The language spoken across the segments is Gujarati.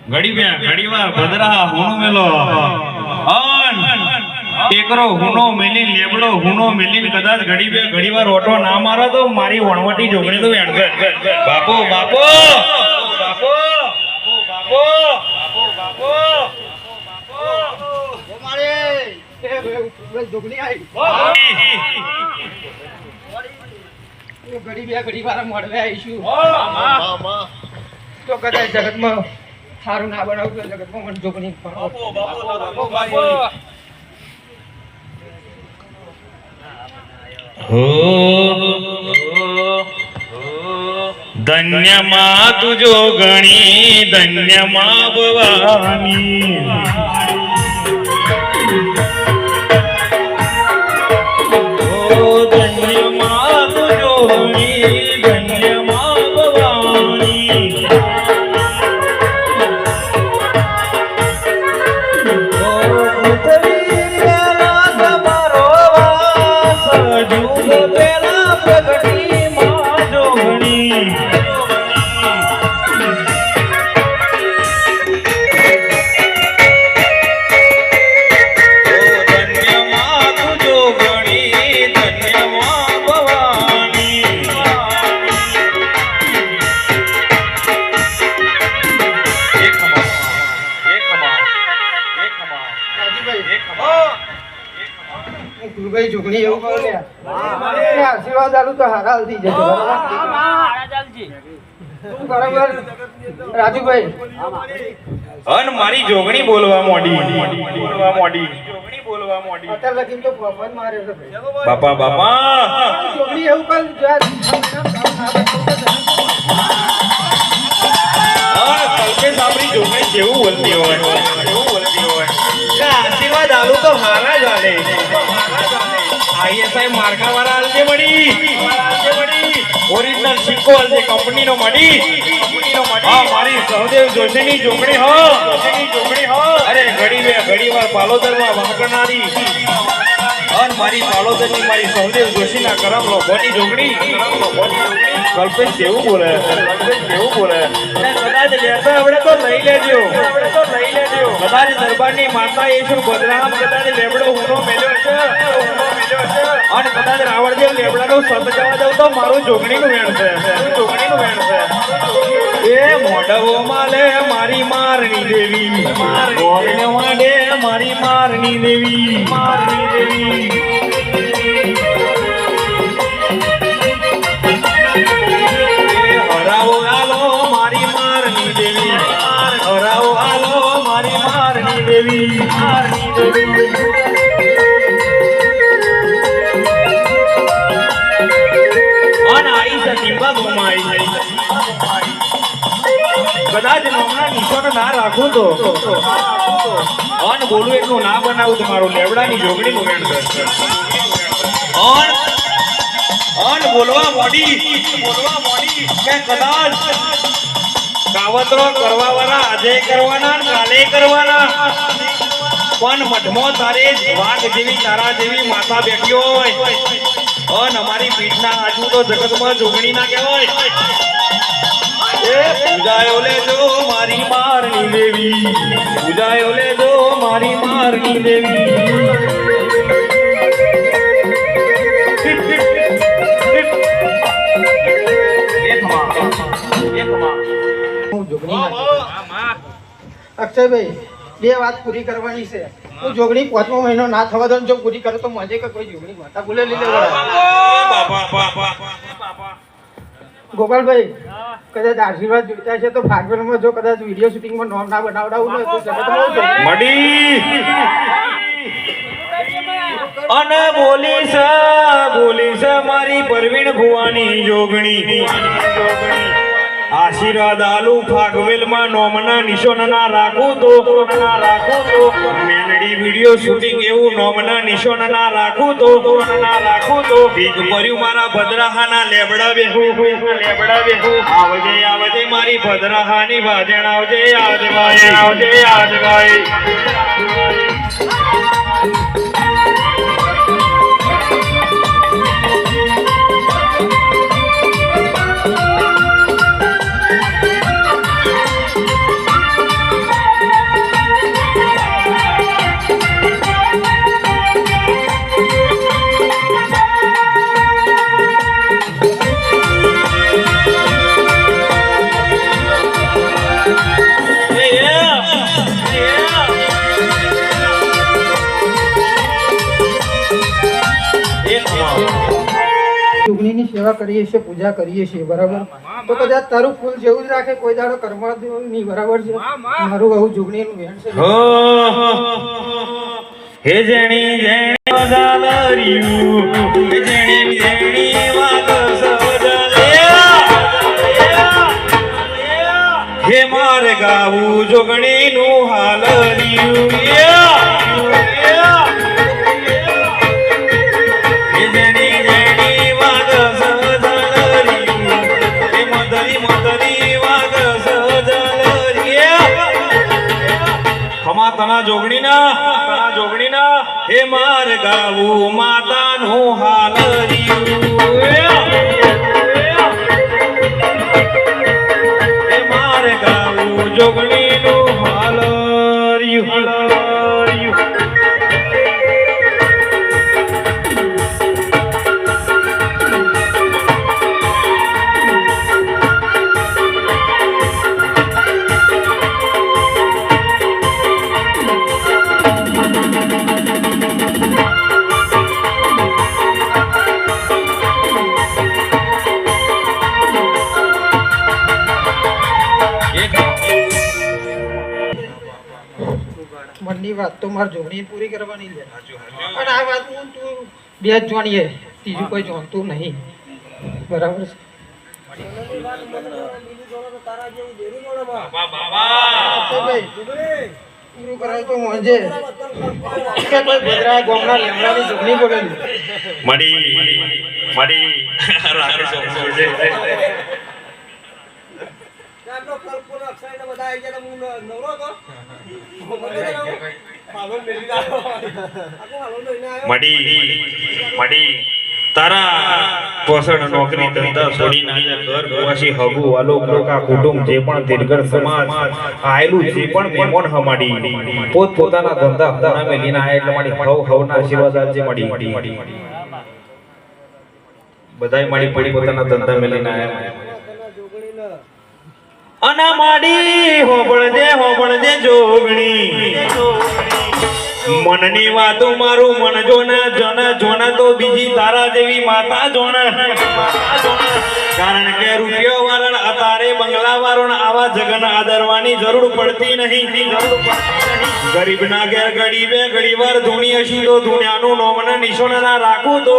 ઘડીવાર ભદરા હુનો મેલો અન ટેકરો હુનો મેલી લેબડો હુનો મેલી કદાચ ઘડીવાર ઓટો ના મારો તો મારી વણવટી જોગણી તો વેણશે બાપો બાપો બાપો બાપો બાપો મારે જોગણી આવી ઘડી વાર મળવે આવીશું તો કદાચ જગતમાં સારું ના બનાવું તો જગતમાં મને જોગણી ધન્યમાં તુજો ગણી ધન્યમાં ભવાની ધન્યમાં તુજો ગણી ધન્યમાં ભવાની જોગણી એવું કરો આશીર્વાદ આલું તો હારા થઈ જશે બરાબર રાજુભાઈ અન મારી જોગણી બોલવા મોડી અત્યારે લગીન તો ફોફત મારે છે બાપા બાપા જોગણી એવું કર આપણી જોગણી કેવું બોલતી હોય કે આશીર્વાદ આલું તો હારા જ આલે આઈએસઆઈ માર્કા વાળા આલજે મડી ઓરિજિનલ સિક્કો આલજે કંપની નો મડી હા મારી સહદેવ જોશીની જોગણી હો અરે ઘડીવાર પાલોદરમાં વાંકનારી અન મારી પાલોદરની મારી સહદેવ જોશીના કરમ લો બોની જોગણી કલ્પેશ કેવું બોલે કદાચ લેતા આવડે તો લઈ લેજો કદાચ દરબારની માતા યેશુ બદરામ કદાચ લેબડો હુનો મેલ્યો છે અને કદાચ રાવણદેવ લેબડાનો સંત જવા દઉં તો મારું જોગણીનું વેણ છે એ મોઢવો માલે મારી મારની દેવી મોરને વાડે મારી મારની દેવી હરાવો આલો મારી મારની દેવી હરાવો આલો મારી મારની દેવી કદાચ નામના નિશાન ના રાખું તો અન બોલું એટલું ના બનાવું તો મારું લેવડાની જોગણીનું વેણ છે અન બોલવા મોડી કે કદાચ કાવતરો કરવા વાળા આજે કરવાના કાલે કરવાના પણ મઠમો તારે વાઘ જેવી તારા જેવી માતા બેઠી હોય અન અમારી પીઠના આજુ તો જગતમાં જોગણી ના કહેવાય પૂજાયો લેજો મારી મારની દેવી પૂજાયો લેજો મારી મારની દેવી અક્ષયભાઈ બે વાત પૂરી કરવાની છે હું જોગણી 5મો મહિનો ના થવા દઉં જો પૂરી કરો તો મજે કે કોઈ જોગણી માતા બોલે લીધે ગોપાલભાઈ કદાચ આશીર્વાદ જોઈતા છે તો ફાગણમાં જો કદાચ વિડીયો શૂટિંગમાં નોમ ના બનાવડાવું ને તો જગતમાં મડી અને બોલીશ મારી પરવીણ ભુવાની જોગણી આશીર્વાદ આલુ ફાગવેલમાં નોમના નિશાન ના રાખું તો મેલડી વિડિયો શૂટિંગ એવું નોમના નિશાન ના રાખું તો ભીખ ભર્યું મારા ભદ્રાહાના લેબડા બેહું આવજે મારી ભદ્રાહાની ભાજણ આવજે જોગણીની સેવા કરીએ છીએ, પૂજા કરીએ છીએ, બરાબર? તો કદાચ તારું ફૂલ જેવું જ રાખે, કોઈ દાડો કરવા દેવું નહીં, બરાબર છે? મારું બહુ જોગણીનું વેણ છે. હો હે જેણી જેણી વગાડ્યું, હે જેણી જેણી વગાડ્યું, હે મારે ગાવું જોગણીનું હાલર્યું. હે જેણી જેણી વાગસજલર્યું, હે મદરી મદરી વાગસજલર્યું. ખમા તના જોગણીના હે માર ગાવું માતાનું હાલર્યું. હે માર ગાવું જોગણીનું હાલર્યું. મનની વાત તો મારે જોગણી પૂરી કરવાની છે. અને આ વાત હું તું બે જ જાણીએ, ત્રીજું કોઈ જાણતું નહીં, બરાબર છે? પૂરું કરાય તો મોંજે કે કોઈ ભદ્રા ગામના લેમડાની જોગણી બોલેલી મડી રાગે સોમસે મડી તારા પોષણ નોકરી ધંધા છોડી નાયા ઘર ગવાસી હગુ વાલો કાકા કુટુંબ જે પણ દીર્ઘ સમાજ આયેલું જે પણ મેમોન હમાડી પોત પોતાના ધંધા ખૂણા મે લીના આયા એટલે મારી હવના આશીર્વાદ આજે મડી બધાય મારી પડી પોતાના ધંધા મે લીના આયા અના માડી હોબળજે જોગણી મનની વાતો મારું મન જોન તો બીજી તારા જેવી માતા જોન. કારણ કે રૂપિયો વાળા અતારે બંગલા વાળા આવા જગન આદરવાની જરૂર પડતી નહીં. ગરીબના ઘેર ગરીબે ઘડીવાર ધૂણી હશી તો ધૂણ્યાનું નોમન નિશાન ના રાખું તો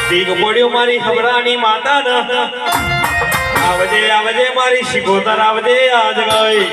દીક પડ્યો મારી હબરાની માતા ન આવજે મારી શિકોતર આવજે આજ ગઈ.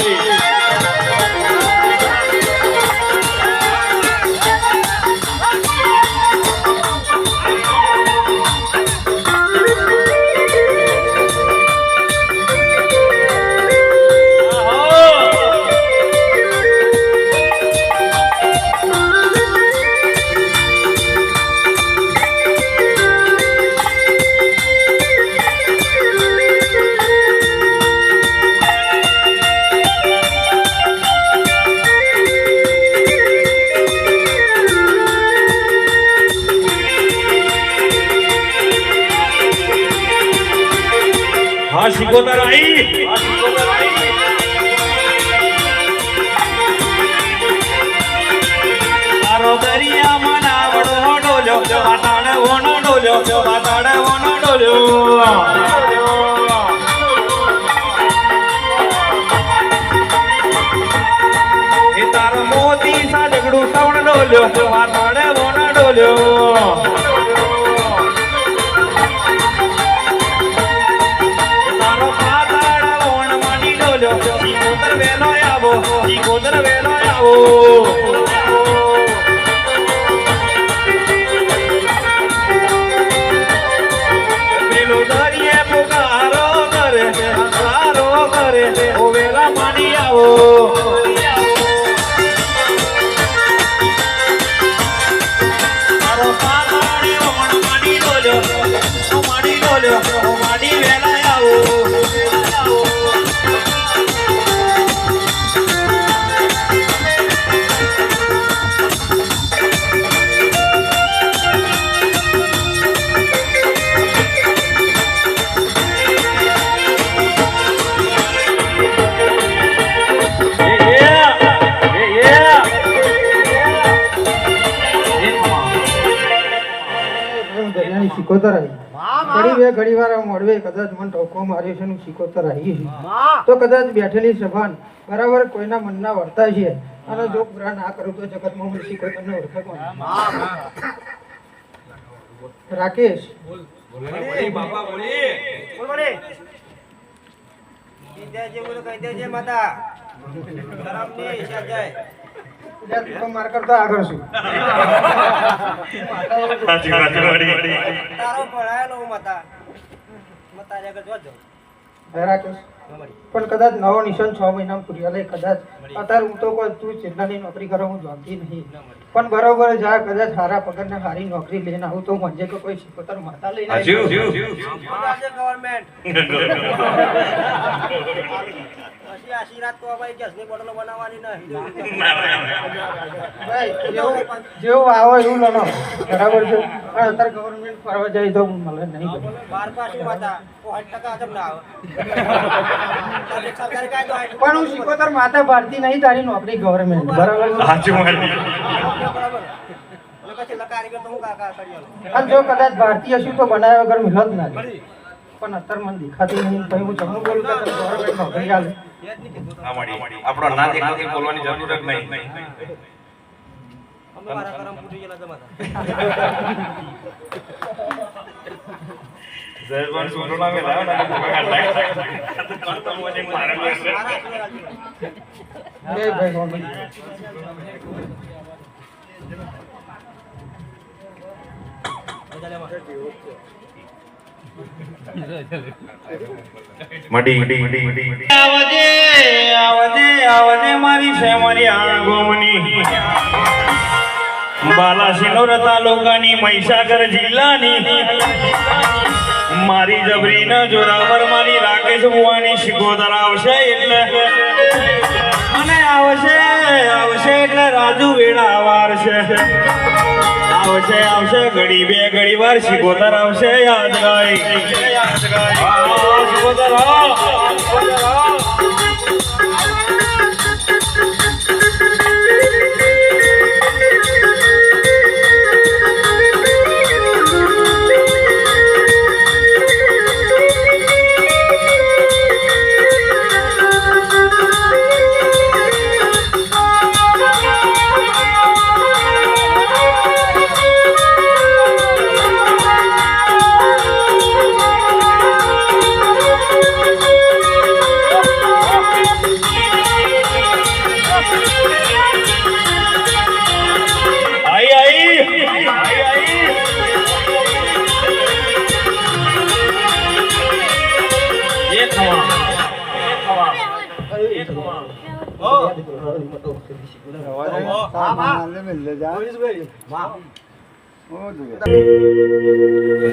શિકોતર આઈ તારો દરિયામાં નાવડો ડોલ્યો પાતાડવોનો ડોલ્યો એ તારો મોતી સા ઝઘડું સવણ ડોલ્યો પાતાડવોનો ડોલ્યો. શિકોતર વેલો આવો પેલો દરિયે પુકારો કરે ઓ વેલા માની આવો. તારો પાતાળી ઓણ માની ડોલ્યો માડી વેલા આવો. સિકોતર આવી ઘડી વાર મોડવે કદાચ મને ટોકો માર્યો છે ને સિકોતર આવી છે તો કદાચ બેઠેલી સભાન બરાબર કોઈના મનના વર્તા છે અને જો પૂરા ના કરું તો જગતમાં હું સિકોતરને ઓળખે કોણ? રાકેશ બોલી બાપા બોલી. તું તો માર કરતા આગળ છું. રાકેશ પણ કદાચ નવો નિશાન 6 મહિનામાં પૂરી લે કદાચ અત્યારે હું તો કોઈ તું ચિંતાની નોકરી કરો હું જોતી નહીં પણ બરોબર જા કદાચ સારા પગારને સારી નોકરી લઈને આવું તો મંજે કે કોઈ સિકોતર માતા લઈને જેવું આવો એવું લો બરાબર છે પણ અત્યારે ગવર્મેન્ટ ફરવા જાય તો મળે નહીં પણ હું સિકોતર માતા ભારતી નહીં તારી નોકરી ગવર્મેન્ટ બરાબર અને જો કદાચ ભારતીય છું તો બનાવ્યા વગર મિલત ના પણ અત્યારે મને દેખાતી નહીં પછી હું જમણું બોલું તો ગવર્મેન્ટ નોકરી આલે આપણો ના દેખાતી બોલવાની જરૂર જ નહીં. જયવંત સુરોના મે લાવ ના કરતા મને મારા ભાઈ ગોમડી આવજે આવજે આવજે મારી શેમરી આંગોમની બાલાસિનોર તાલુકાની મહીસાગર જિલ્લાની મારી જબરી ન જોરાવર મારી રાકેશ બુવાની સિકોતર આવશે એટલે અને આવશે આવશે એટલે રાજુ વેળા વારશે આવશે આવશે ઘડી બે ઘડી વાર સિકોતર આવશે યાદ રાય સિકોતર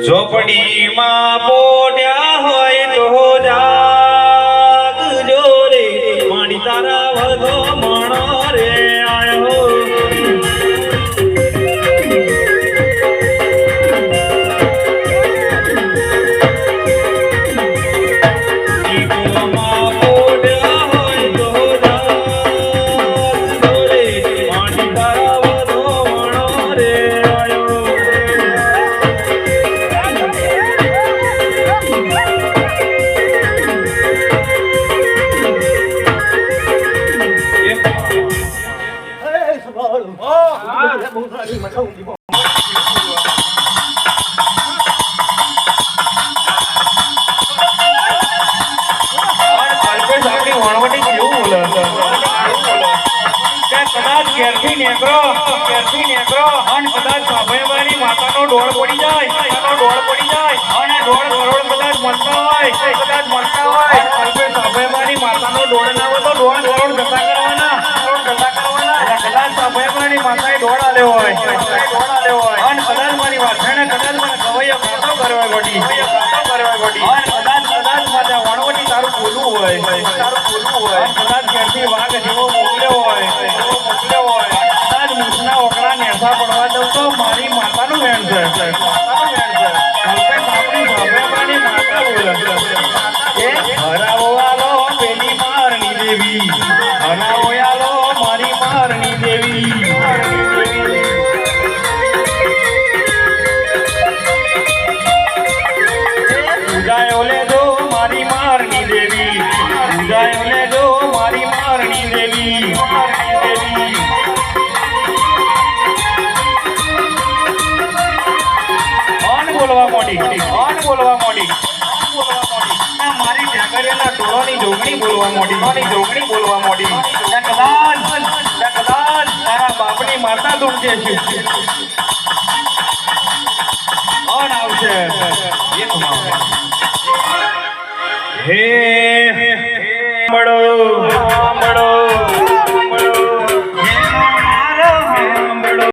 ઝોપડીમાં પોડ્યા હોય તો જાગજો રે માડી તારા વધો મણો રે આયો માતાનો ડોળ પડી જાય અને 1.5 કરોડ કદાચ મળતા હોય સાબેમાની માતાનો ડોળ ના હોય તો 1.5 કરોડ જતા કરવાના કદાચ સાબેમાની માતાએ ડોળ આલ્યો હોય અને કદાચ મારી વાછાને કદાચ મને ગવૈયો કાતો કરવા ગોડી અને કદાચ માતા વણવટી તારું બોલવું હોય કદાચ ઘેરથી વાઘ જેવો મોકલ્યો હોય કદાચ મૂછના ઓકળા નેસા પડવા દઉં તો મારી માતાનું વેણ છે હરાવો પેલી મારની દેવી હરાવો મારી મારની દેવી મોડી કોણ બોલવા મોડી આ મારી ઢાકરિયાના ટોળાની જોગણી બોલવા મોડી ત્યાં કદાચ તારા બાપની માતા દુખે છે કોણ આવશે હે મળો